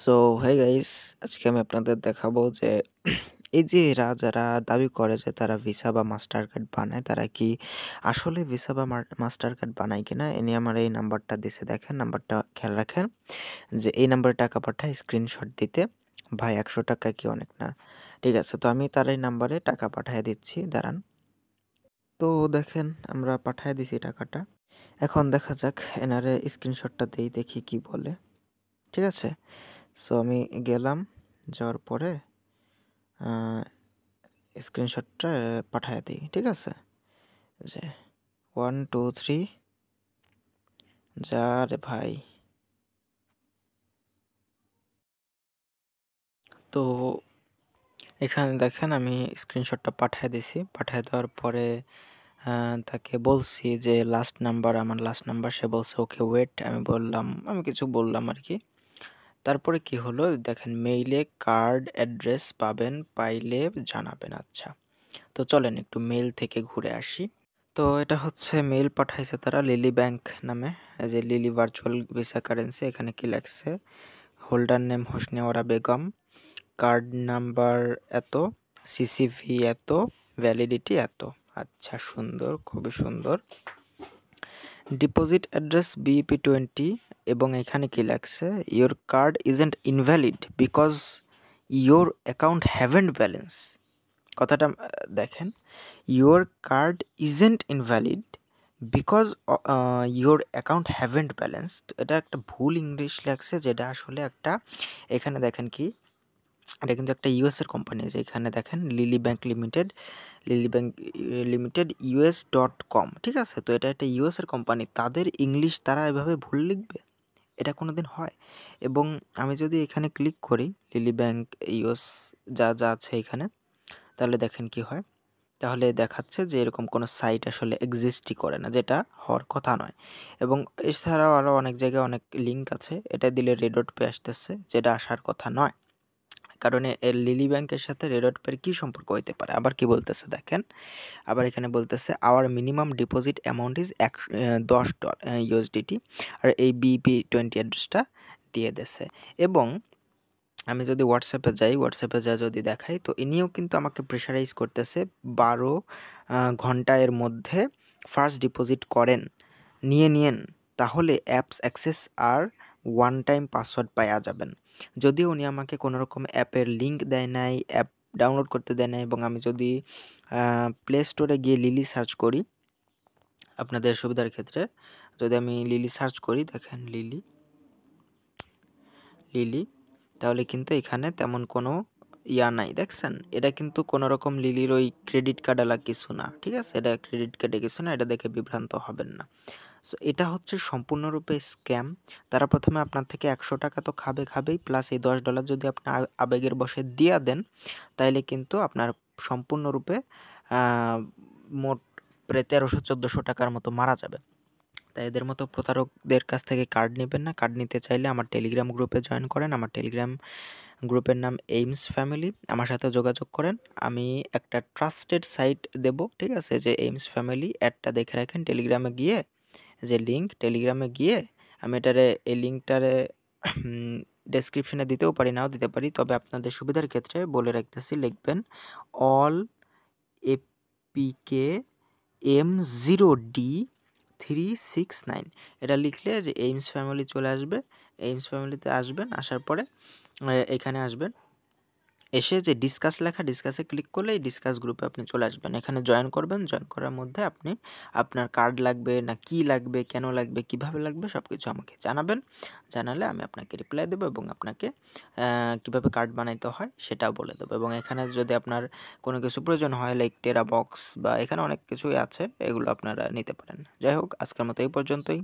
So hey guys, আজকে আমি আপনাদের দেখাবো যে এই যে এরা যারা দাবি করে যে তারা ভিসা বা মাস্টার কার্ড বানায়, তারা কি আসলে ভিসা বা মাস্টার কার্ড বানায় কিনা এ নিয়ে আমার এই নাম্বারটা দিছে। দেখেন, নাম্বারটা খেয়াল রাখেন যে এই নাম্বারে টাকা পাঠায় স্ক্রিনশট দিতে। ভাই 100 টাকা কি অনেক না? ঠিক আছে, তো আমি তার এই নাম্বারে টাকা পাঠিয়ে দিচ্ছি, দাঁড়ান। তো দেখেন, আমরা পাঠিয়ে দিছি টাকাটা। এখন দেখা যাক এনারে স্ক্রিনশটটা দেই, দেখি কি বলে। ঠিক আছে, সো আমি গেলাম, যাওয়ার পরে স্ক্রিনশটটা পাঠায় দিই। ঠিক আছে, যে 1 2 3 যা রে ভাই। তো এখানে দেখেন আমি স্ক্রিনশটটা পাঠায় দিছি। পাঠায় দেওয়ার পরে তাকে বলছি যে আমার লাস্ট নাম্বার। সে বলছে ওকে ওয়েট। আমি কিছু বললাম আর কি। তারপরে কি হলো দেখেন, মেইলে কার্ড অ্যাড্রেস পাবেন, পাইলে জানাবেন। আচ্ছা, তো চলেন একটু মেইল থেকে ঘুরে আসি। তো এটা হচ্ছে মেইল পাঠাইছে তারা লিলি ব্যাংক নামে, এই যে লিলি ভার্চুয়াল ভিসা কারেন্সি। এখানে কি লেখছে, হোল্ডার নেম হোসনে ওরা বেগম, কার্ড নাম্বার এত, সিসিভি এত, ভ্যালিডিটি এত। আচ্ছা, সুন্দর, খুবই সুন্দর। ডিপোজিট অ্যাড্রেস বিপি 20, এবং এখানে কি লেখছে, your card isn't invalid because your account haven't balance. কথাটা দেখেন, your card isn't invalid because your account haven't balance. তো এটা একটা ভুল ইংলিশ লেখছে, যেটা আসলে একটা, এখানে দেখেন কি, এটা কিন্তু একটা ইউএসের কোম্পানি। যে এখানে দেখেন লিলি ব্যাংক লিমিটেড US.com। ঠিক আছে, তো এটা একটা ইউএসের কোম্পানি, তাদের ইংলিশ তারা এভাবে ভুল লিখবে? এটা কোনোদিন হয়? এবং আমি যদি এখানে ক্লিক করি লিলি ব্যাংক ইউএস যা যা আছে এখানে, তাহলে দেখেন কি হয়। তাহলে দেখাচ্ছে যে এরকম কোনো সাইট আসলে এক্সিস্টই করে না, যেটা হওয়ার কথা নয়। এবং এছাড়াও আরও অনেক জায়গায় অনেক লিঙ্ক আছে, এটা দিলে রেডট পে আসতেছে, যেটা আসার কথা নয়। কারণ এর লিলি ব্যাংকের সাথে রেডট পের কী সম্পর্ক হইতে পারে? আবার কি বলতেছে দেখেন, আবার এখানে বলতেছে our minimum deposit amount is $10 USDT, আর এই BP20 অ্যাড্রেসটা দিয়ে দিয়েছে। এবং আমি যদি হোয়াটসঅ্যাপে যাই যদি দেখাই, তো ইনিও কিন্তু আমাকে প্রেশারাইজ করতেছে 12 ঘন্টা এর মধ্যে ফার্স্ট ডিপোজিট করেন, নিয়েন, তাহলে অ্যাপস অ্যাক্সেস আর ওয়ান টাইম পাসওয়ার্ড পাওয়া যাবেন। যদিও উনি আমাকে কোনো রকম অ্যাপের লিঙ্ক দেয় নাই, অ্যাপ ডাউনলোড করতে দেয় নাই। এবং আমি যদি প্লে স্টোরে গিয়ে লিলি সার্চ করি, আপনাদের সুবিধার ক্ষেত্রে যদি আমি লিলি সার্চ করি, দেখেন লিলি, তাহলে কিন্তু এখানে তেমন কোনো নাই, দেখছেন? এটা কিন্তু কোনো রকম লিলির ওই ক্রেডিট কার্ড আলা কিছু না। ঠিক আছে, এটা ক্রেডিট কার্ডে কিছু না, এটা দেখে বিভ্রান্ত হবেন না। সো এটা হচ্ছে সম্পূর্ণরূপে স্ক্যাম। তারা প্রথমে আপনার থেকে 100 টাকা তো খাবেই, প্লাস এই $10 যদি আপনি আবেগের বশে দিয়া দেন, তাইলে কিন্তু আপনার সম্পূর্ণরূপে মোট প্রায় 1300-1400 টাকার মতো মারা যাবে। তাই এদের মতো প্রতারকদের কাছ থেকে কার্ড নেবেন না। কার্ড নিতে চাইলে আমার টেলিগ্রাম গ্রুপে জয়েন করেন। আমার টেলিগ্রাম গ্রুপের নাম এইমস ফ্যামিলি। আমার সাথে যোগাযোগ করেন। আমি একটা ট্রাস্টেড সাইট দেব, ঠিক আছে? যে এইমস ফ্যামিলি অ্যাডটা দেখে রাখেন। টেলিগ্রামে গিয়ে যে লিঙ্ক, টেলিগ্রামে গিয়ে আমি এই লিঙ্কটারে ডেসক্রিপশনে দিতেও পারি, নাও দিতে পারি। তবে আপনাদের সুবিধার ক্ষেত্রে বলে রাখতেছি, লিখবেন অল APK M0D369। এটা লিখলে যে এইমস ফ্যামিলি চলে আসবে। এইমস ফ্যামিলিতে আসবেন, আসার পরে এখানে আসবেন, এসে যে ডিসকাস লেখা, ডিসকাসে ক্লিক করলে এই ডিসকাস গ্রুপে আপনি চলে আসবেন। এখানে জয়েন করবেন। জয়েন করার মধ্যে আপনি আপনার কার্ড লাগবে না কি লাগবে, কেন লাগবে, কিভাবে লাগবে, সব কিছু আমাকে জানাবেন। জানালে আমি আপনাকে রিপ্লাই দেবো এবং আপনাকে কিভাবে কার্ড বানাইতে হয় সেটাও বলে দেবো। এবং এখানে যদি আপনার কোনো কিছু প্রয়োজন হয়, লাইক টেরা বক্স বা এখানে অনেক কিছুই আছে, এগুলো আপনারা নিতে পারেন। যাই হোক, আজকের মতো এই পর্যন্তই।